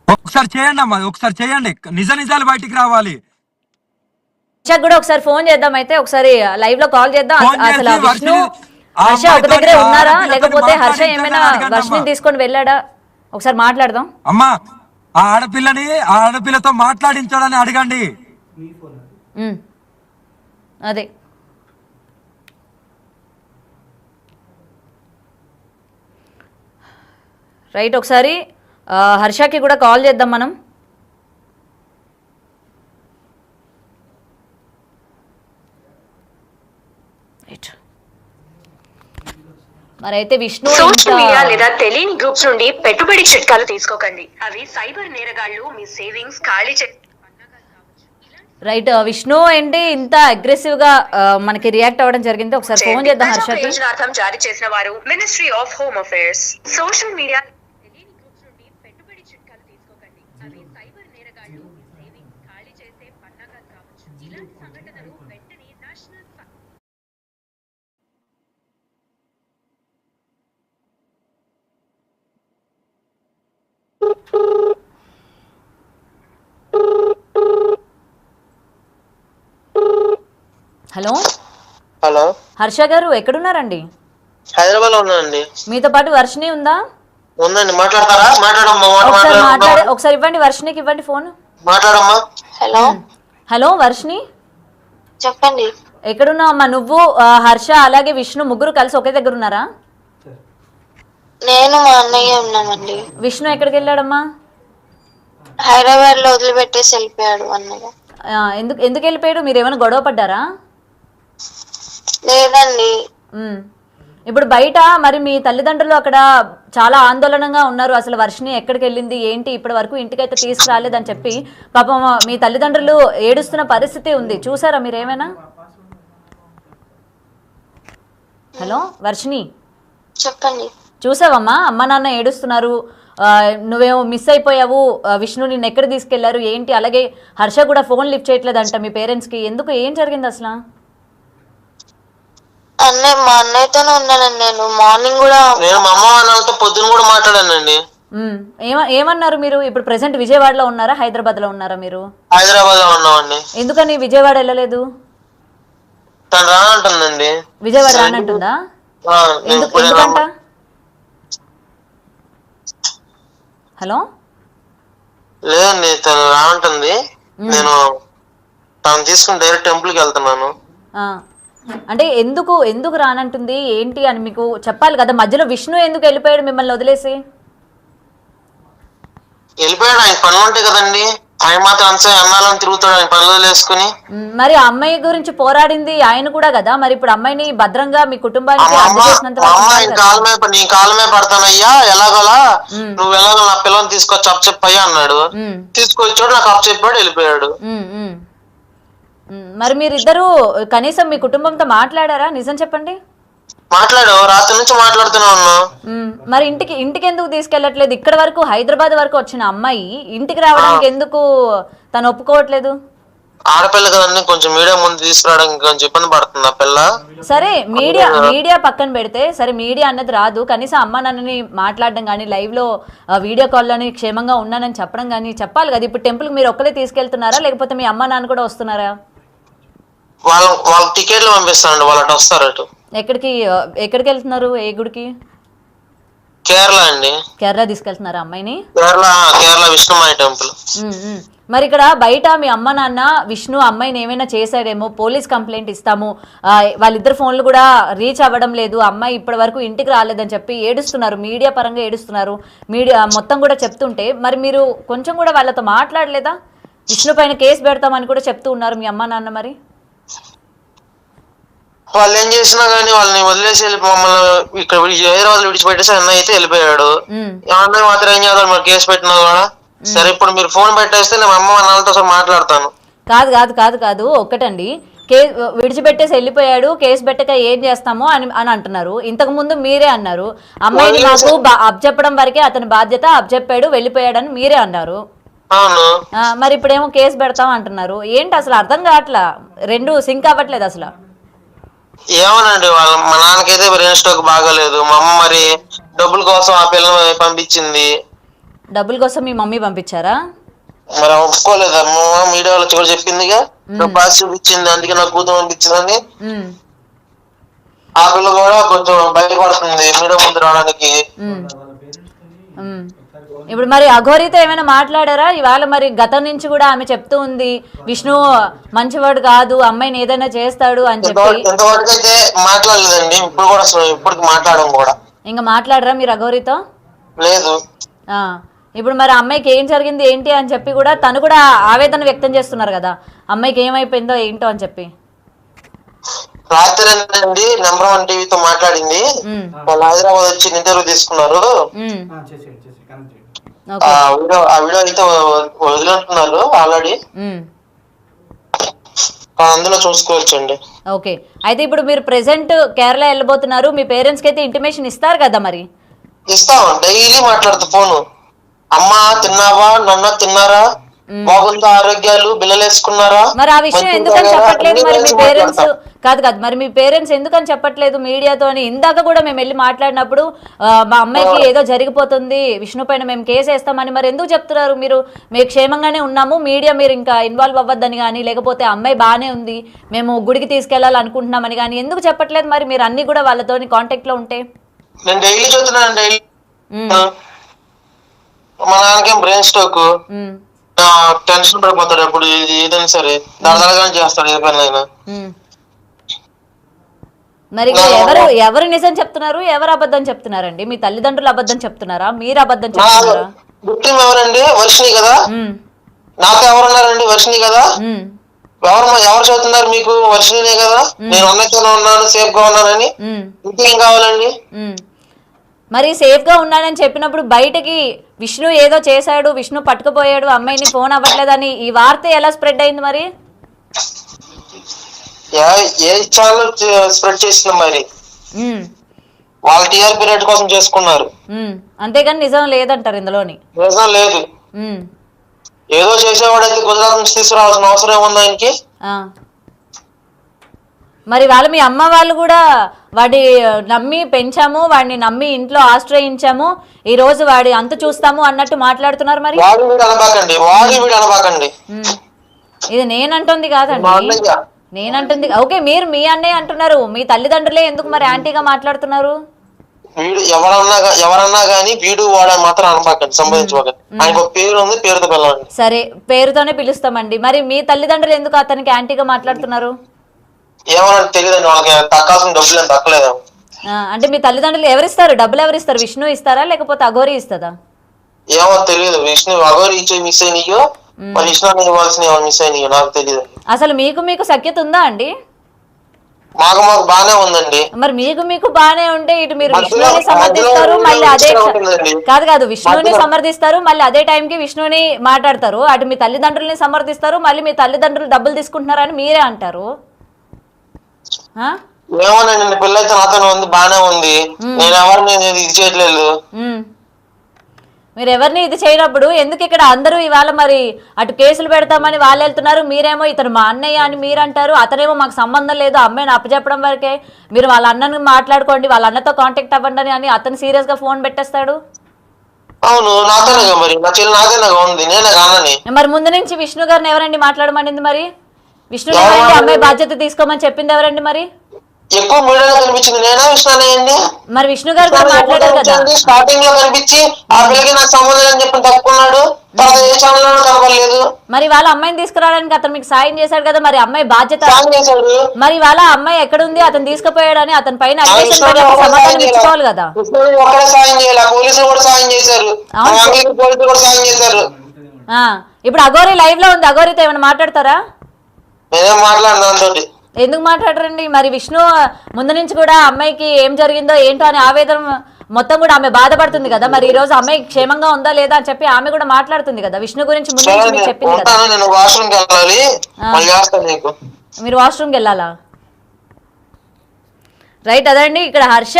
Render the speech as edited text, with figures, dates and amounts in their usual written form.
ఒకసారి చేయండి అమ్మా, ఒకసారి చేయండి, నిజ నిజాలు బయటికి రావాలి. కూడా ఒకసారి ఫోన్ చేద్దాం, అయితే ఒకసారి లైవ్ లో కాల్ చేద్దాం. అసలు విష్ణు హర్ష ఒక దగ్గరే ఉన్నారా, లేకపోతే హర్ష ఏమైనా వర్షిని తీసుకొని వెళ్ళాడా, ఒకసారి మాట్లాడదాం. అమ్మా ఆ ఆడపిల్లతో మాట్లాడించాడని అడగండి. అదే రైట్, ఒకసారి హర్షకి కూడా కాల్ చేద్దాం మనం. మరి అయితే విష్ణు సోషల్ మీడియా లేదా తెలియని గ్రూప్స్ నుండి పెట్టుబడి చిట్కాలు తీసుకోకండి. అవి సైబర్ నేరగాళ్లు మీ సేవింగ్స్ ఖాళీ చేసి. రైట్, విష్ణు ఏంటి ఇంత అగ్రెసివ్ గా మనకి రియాక్ట్ అవ్వడం జరిగింది, ఒకసారి ఫోన్ చేద్దాం హర్షకి. ప్రయోజనార్థం జారీ చేసిన వారు ministry of home affairs. Social media తెలియని గ్రూప్స్ నుండి పెట్టుబడి చిట్కాలు తీసుకోకండి. అవి సైబర్ నేరగాళ్లు మీ సేవింగ్స్ ఖాళీ చేసే పన్నాగాలు కావచ్చు. ఇలాంటి సంఘటనలు వెంటనే నేషనల్. హలో హలో, హర్ష గారు ఎక్కడున్నారండి? హైదరాబాద్ లో ఉన్నానండి. మీతో పాటు వర్షిని ఉందా? ఉందండి, మాట్లాడతారా? ఒకసారి ఇవ్వండి, వర్షినికి ఇవ్వండి ఫోన్. మాట్లాడమ్మా. హలో హలో వర్షిని, చెప్పండి. ఎక్కడున్నావు అమ్మా నువ్వు? హర్ష అలాగే విష్ణు ముగ్గురు కలిసి ఒకే దగ్గర ఉన్నారా? నేను మా అన్నయ్య ఉన్నామండి. విష్ణు ఎక్కడికి వెళ్ళాడమ్మా? హైదరాబాద్ లో వదిలిపెట్టేసి వెళ్ళిపోయాడు అన్నయ్య. ఎందుకు ఎందుకు వెళ్ళిపోయాడు? మీరు ఏమైనా గొడవ పడ్డారా? లేదండి. ఇప్పుడు బయట మరి మీ తల్లిదండ్రులు అక్కడ చాలా ఆందోళనగా ఉన్నారు, అసలు వర్షిని ఎక్కడికి వెళ్ళింది ఏంటి, ఇప్పటి వరకు ఇంటికైతే తీసుకురాలేదని చెప్పి పాపం మీ తల్లిదండ్రులు ఏడుస్తున్న పరిస్థితి ఉంది, చూసారా మీరు ఏమైనా? హలో వర్షిని, చెప్పండి. చూసావమ్మా అమ్మ నాన్న ఏడుస్తున్నారు, నువ్వేమో మిస్ అయిపోయావు, విష్ణు నిన్ను ఎక్కడ తీసుకెళ్లారు ఏంటి, అలాగే హర్ష కూడా ఫోన్ లిఫ్ట్ చేయట్లేదంట మీ పేరెంట్స్కి, ఎందుకు, ఏం జరిగింది అసలు? మా అన్నయ్యతోనే ఉన్నానండి. నేను మార్నింగ్ కూడా మా అమ్మ వాళ్ళతో పొద్దున కూడా మాట్లాడానండి. ఏమన్నారు మీరు? ఇప్పుడు ప్రెసెంట్ విజయవాడలో ఉన్నారా, హైదరాబాద్ లో ఉన్నారా మీరు? హైదరాబాద్ లో ఉన్నామండి. ఎందుకని విజయవాడ వెళ్ళలేదు? తను రానంటుందండి. విజయవాడ రానంటుందా? ఎందుకంట? హలో, లేదండి, తను రానంటుంది. నేను తను తీసుకుని డైరెక్ట్ టెంపుల్ కి వెళ్తున్నాను. అంటే ఎందుకు ఎందుకు రానంటుంది ఏంటి అని మీకు చెప్పాలి కదా, మధ్యలో విష్ణు ఎందుకు వెళ్ళిపోయాడు మిమ్మల్ని వదిలేసి? వెళ్ళిపోయాడు, ఆయన పనులు ఉంటాయి కదండి, ఆయన మాత్రం అన్నాలని తిరుగుతాడు, ఆయన పనులు వదిలేసుకుని. మరి ఆ అమ్మాయి గురించి పోరాడింది ఆయన కూడా కదా, మరి ఇప్పుడు అమ్మాయిని భద్రంగా మీ కుటుంబానికి నీ కాళ్ళ మీద పడతానయ్యా, ఎలాగోలా నువ్వు ఎలాగో నా పిల్లల్ని తీసుకొచ్చి అప్ చెప్పయ్యా అన్నాడు. తీసుకొచ్చాడు, నాకు అప్ చెప్పాడు, వెళ్ళిపోయాడు. మరి మీరిద్దరు కనీసం మీ కుటుంబంతో మాట్లాడారా? నిజం చెప్పండి. మాట్లాడావు, రాత్రి నుంచి మాట్లాడుతూనే ఉన్నా. మరి ఇంటికి ఎందుకు తీసుకెళ్లట్లేదు? ఇక్కడ వరకు హైదరాబాద్ వరకు వచ్చిన అమ్మాయి ఇంటికి రావడానికి ఎందుకు తను ఒప్పుకోవట్లేదు? ఆడపిల్ల కదండి, కొంచెం మీడియా ముందు తీసుకురావడానికి కొంచెం ఇబ్బంది పడుతుంది ఆ పిల్ల. సరే మీడియా పక్కన పెడితే, సరే మీడియా అన్నది రాదు, కనీసం అమ్మ నాన్నని మాట్లాడడం కానీ, లైవ్ లో వీడియో కాల్లోని క్షేమంగా ఉన్నానని చెప్పడం కానీ చెప్పాలి కదా. ఇప్పుడు టెంపుల్ మీరు ఒక్కరే తీసుకెళ్తున్నారా, లేకపోతే మీ అమ్మ నాన్న కూడా వస్తున్నారా? వాళ్ళ టికెట్లు పంపిస్తానండి, వాళ్ళు అటు వస్తారు. అటు ఎక్కడికి వెళ్తున్నారు? ఏ గుడికి? కేరళ అండి. కేరళ తీసుకెళ్తున్నారా అమ్మాయిని? కేరళ విష్ణుమాయ టెంపుల్. మరి ఇక్కడ బయట మీ అమ్మ నాన్న విష్ణు అమ్మాయిని ఏమైనా చేశాడేమో, పోలీస్ కంప్లైంట్ ఇస్తాము, వాళ్ళిద్దరు ఫోన్లు కూడా రీచ్ అవ్వడం లేదు, అమ్మాయి ఇప్పటి వరకు ఇంటికి రాలేదని చెప్పి ఏడుస్తున్నారు, మీడియా పరంగా ఏడుస్తున్నారు, మీడియా మొత్తం కూడా చెప్తుంటే మరి మీరు కొంచెం కూడా వాళ్ళతో మాట్లాడలేదా? విష్ణు పైన కేసు పెడతామని కూడా చెప్తూ ఉన్నారు మీ అమ్మ నాన్న. మరి వాళ్ళు ఏం చేసినా గానీ వాళ్ళని వదిలేసి మమ్మల్ని ఇక్కడ హైదరాబాద్ విడిచిపెట్టేసి అన్నయ్య అయితే వెళ్ళిపోయాడు. అన్నయ్య మాత్రం ఏం చేద్దాం, మరి కేసు పెట్టినా కూడా. సరే ఇప్పుడు మీరు ఫోన్ పెట్టేస్తే నేను అమ్మ నాన్నతో మాట్లాడతాను. కాదు ఒక్కటండి, విడిచిపెట్టేసి వెళ్ళిపోయాడు, కేసు పెట్టక ఏం చేస్తామో అని అంటున్నారు. ఇంతకు ముందు మీరే అన్నారు అమ్మాయిని నాకు అబ్జెప్పడం వరకే అతని బాధ్యత, అబ్జెప్పాడు వెళ్ళిపోయాడని మీరే అన్నారు. మరి ఇప్పుడేమో కేసు పెడతాం అంటున్నారు. ఏంటి అసలు అర్థం కావట్లా, రెండు సింక్ అవ్వట్లేదు అసలు. ఏమోనండి, మా నాన్నకైతే బ్రెయిన్ స్ట్రోక్ బాగాలేదు, మా అమ్మ మరి డబ్బుల కోసం ఆ పిల్లని పంపించింది. డబ్బుల కోసం మీ మమ్మీ పంపించారా? మరి ఒప్పుకోలేదు అమ్మ, మీడియా వాళ్ళు కూడా చెప్పిందిగా పాస్ చూపించింది, అందుకే నాకు కూతురు పంపించిందని. ఆ పిల్ల కూడా కొంచెం భయపడుతుంది మీడియా ముందు రావడానికి. ఇప్పుడు మరి అఘోరితో ఏమైనా మాట్లాడారా ఇవాళ? మరి గతం నుంచి కూడా ఆమె చెప్తూ ఉంది విష్ణు మంచివాడు కాదు, అమ్మాయిని ఏదైనా చేస్తాడు అని చెప్పి. ఇంతవరకు అయితే మాట్లాడలేదండి, ఇప్పుడు కూడా ఇప్పటికి మాట్లాడడం కూడా. ఇంకా మాట్లాడరా మీరు అఘోరితో? లేదు. ఇప్పుడు మరి అమ్మాయికి ఏం జరిగింది ఏంటి అని చెప్పి కూడా తను కూడా ఆవేదన వ్యక్తం చేస్తున్నారు కదా, అమ్మాయికి ఏమైపోయిందో ఏంటో అని చెప్పి. రాత్రి అండి నెంబర్ 1 టీవీతో మాట్లాడింది, వాళ్ళు హైదరాబాద్ వచ్చి ఇంటర్వ్యూ తీసుకున్నారు. ఆ వీడియో అయితే వదిలింటున్నారు ఆల్రెడీ, అందులో చూసుకోవచ్చండి. ఓకే, అయితే ఇప్పుడు మీరు ప్రెసెంట్ కేరళ వెళ్ళబోతున్నారు, మీ పేరెంట్స్ కి అయితే ఇంటిమేషన్ ఇస్తారు కదా? మరి ఇస్తాం, డైలీ మాట్లాడుతూ ఫోను. అమ్మా తిన్నావా, నన్న తిన్నారా, బాగుందా ఆరోగ్యాలు, బిల్లలు వేసుకున్నారా, మరి ఆ విషయం ఎందుకని చెప్పట్లేదు మరి మీ పేరెంట్స్? కాదు మరి మీ పేరెంట్స్ ఎందుకని చెప్పట్లేదు మీడియాతో? అని ఇందాక కూడా మేము వెళ్ళి మాట్లాడినప్పుడు మా అమ్మాయికి ఏదో జరిగిపోతుంది, విష్ణు పైన మేము కేసు వేస్తామని, మరి ఎందుకు చెప్తున్నారు మీరు? మేము క్షేమంగానే ఉన్నాము, మీడియా మీరు ఇంకా ఇన్వాల్వ్ అవ్వద్దని కానీ, లేకపోతే అమ్మాయి బాగానే ఉంది మేము గుడికి తీసుకెళ్లాలనుకుంటున్నామని కానీ ఎందుకు చెప్పట్లేదు? మరి మీరు అన్ని కూడా వాళ్ళతో కాంటాక్ట్ లో ఉంటే. నేను డైలీ చూస్తున్నాను, డైలీ. మా నాన్నకేం బ్రెయిన్ స్ట్రోక్, టెన్షన్ పడిపోతాడు ఎప్పుడు ఏదైనా సరే, దడదడగా చేస్తాడు ఏ పని అయినా. మరి ఎవరు నిజం చెప్తున్నారు, ఎవరు అబద్ధం చెప్తున్నారండి? మీ తల్లిదండ్రులు అబద్ధం చెప్తున్నారా, మీరు అబద్ధం చెప్తున్నారా? గుర్తింపు ఎవరండి? వర్షిణి కదా. నాతో ఎవరున్నారండి? వర్షిణి కదా. ఎవరు చదువుతున్నారు మీకు? వర్షిణినే కదా. నేను ఉన్నతనే ఉన్నాను, సేఫ్ గా ఉన్నానని, ఇంకేం కావాలండి? మరి సేఫ్ గా ఉన్నానని చెప్పినప్పుడు బయటకి విష్ణు ఏదో చేశాడు, విష్ణు పట్టుకుపోయాడు, అమ్మాయిని ఫోన్ అవ్వట్లేదని ఈ వార్త ఎలా స్ప్రెడ్ అయింది? మరి ఏ ఛానల్ స్ప్రెడ్ చేసింది? మరి వాళ్ళ టీఆర్పీ రేట్ కోసం చేసుకున్నారు, అంతేగాని నిజం లేదంటారు ఇందులోని? నిజం లేదు. ఏదో చేసేవాడైతే గుజరాత్ నుంచి తీసుకురావాల్సిన అవసరం ఏముంది ఆయనకి? మరి వాళ్ళు మీ అమ్మ వాళ్ళు కూడా వాడి నమ్మి పెంచాము, వాడిని నమ్మి ఇంట్లో ఆశ్రయించాము, ఈ రోజు వాడి అంత చూస్తాము అన్నట్టు మాట్లాడుతున్నారు. మరి ఇది నేనంటుంది కాదండి, నేనంటుంది. ఓకే, మీరు మీ అన్నయ్య అంటున్నారు, మీ తల్లిదండ్రులే ఎందుకు మరి యాంటీగా మాట్లాడుతున్నారు? ఎవరన్నా గానీ వీడు వాడు మాత్రం అనబాకండి, సంబంధించుకోకండి. ఆయనకు పేరు ఉంది, పేరుతో పిలవండి. సరే, పేరుతోనే పిలుస్తామండి. మరి మీ తల్లిదండ్రులు ఎందుకు అతనికి యాంటీగా మాట్లాడుతున్నారు? ఏమన్నా తెలియదండి, వాళ్ళకి దక్కాల్సిన డబ్బులు ఏం దక్కలేదు. అంటే మీ తల్లిదండ్రులు ఎవరిస్తారు డబ్బులు? ఎవరిస్తారు? విష్ణు ఇస్తారా లేకపోతే అఘోరి ఇస్తుందా? ఏమో తెలియదు. విష్ణు అఘోరి ఇచ్చే మిస్ అయినయో, మరి విష్ణు ఇవ్వాల్సిన మిస్ అయినయో నాకు తెలియదు. అసలు మీకు సఖ్యత ఉందా అండి? మాకు బానే ఉందండి. మరి మీకు బానే ఉంటే ఇటు మీరు విష్ణుని సమర్థిస్తారు, మళ్ళీ అదే కాదు విష్ణుని సమర్థిస్తారు, మళ్ళీ అదే టైంకి విష్ణుని మాట్లాడతారు. అటు మీ తల్లిదండ్రులని సమర్థిస్తారు, మళ్ళీ మీ తల్లిదండ్రులు డబ్బులు తీసుకుంటున్నారని మీరే అంటారు. ఏమోనండి, పిల్ల అయితే నాతోనే ఉంది, బానే ఉంది. నేను ఎవరిని ఇది చేయట్లేదు. మీరు ఎవరిని ఇది చేయనప్పుడు ఎందుకు ఇక్కడ అందరూ ఇవాళ మరి అటు కేసులు పెడతామని వాళ్ళు వెళ్తున్నారు, మీరేమో ఇతను మా అన్నయ్య అని మీరు అంటారు, అతనేమో మాకు సంబంధం లేదు అమ్మాయిని అప్పచెప్పడం వరకే, మీరు వాళ్ళ అన్నని మాట్లాడుకోండి, వాళ్ళ అన్నతో కాంటాక్ట్ అవ్వండి అని అతను సీరియస్ గా ఫోన్ పెట్టేస్తాడు. అవును, నాతోనే మరి నా చెల్లి నాతోనే ఉంది, నేనే కానని. మరి ముందు నుంచి విష్ణు గారిని ఎవరండి మాట్లాడమనింది? మరి విష్ణు అమ్మాయి బాధ్యత తీసుకోమని చెప్పింది ఎవరండి? మరి ఎక్కువ మీడియాలో కనిపించింది నేనా విష్ణు? మరి విష్ణు గారు మాట్లాడారు కదా, స్టార్టింగ్ లో కనిపించి ఆ పిల్లకి నాకు సంబంధం అని చెప్పి తప్పుకున్నాడు, తర్వాత ఏ ఛానల్ లోనూ కనపడలేదు. మరి వాళ్ళ అమ్మాయిని తీసుకురావడానికి అతను మీకు సాయం చేశాడు కదా, మరి అమ్మాయి బాధ్యత మరి వాళ్ళ అమ్మాయి ఎక్కడుంది, అతను తీసుకుపోయాడని అతని పైన సమాధానం ఇచ్చుకోవాలి కదా. ఒక్కడే సాయం చేయాలి, పోలీసులు కూడా సాయం చేశారు, పోలీసులు కూడా సాయం చేశారు. ఇప్పుడు అఘోరి లైవ్ లో ఉంది, అఘోరితో ఏమైనా మాట్లాడతారా? నేనేం మాట్లాడినా దాంతో. ఎందుకు మాట్లాడరండి? మరి విష్ణు ముందు నుంచి కూడా అమ్మాయికి ఏం జరిగిందో ఏంటో అని ఆవేదన మొత్తం కూడా ఆమె బాధపడుతుంది కదా, మరి ఈ రోజు అమ్మాయి క్షేమంగా ఉందా లేదా అని చెప్పి ఆమె కూడా మాట్లాడుతుంది కదా, విష్ణు గురించి ముందు నుంచి మీకు చెప్పింది కదా. మీరు వాష్రూమ్కి వెళ్ళాలా? రైట్, అదండి ఇక్కడ హర్ష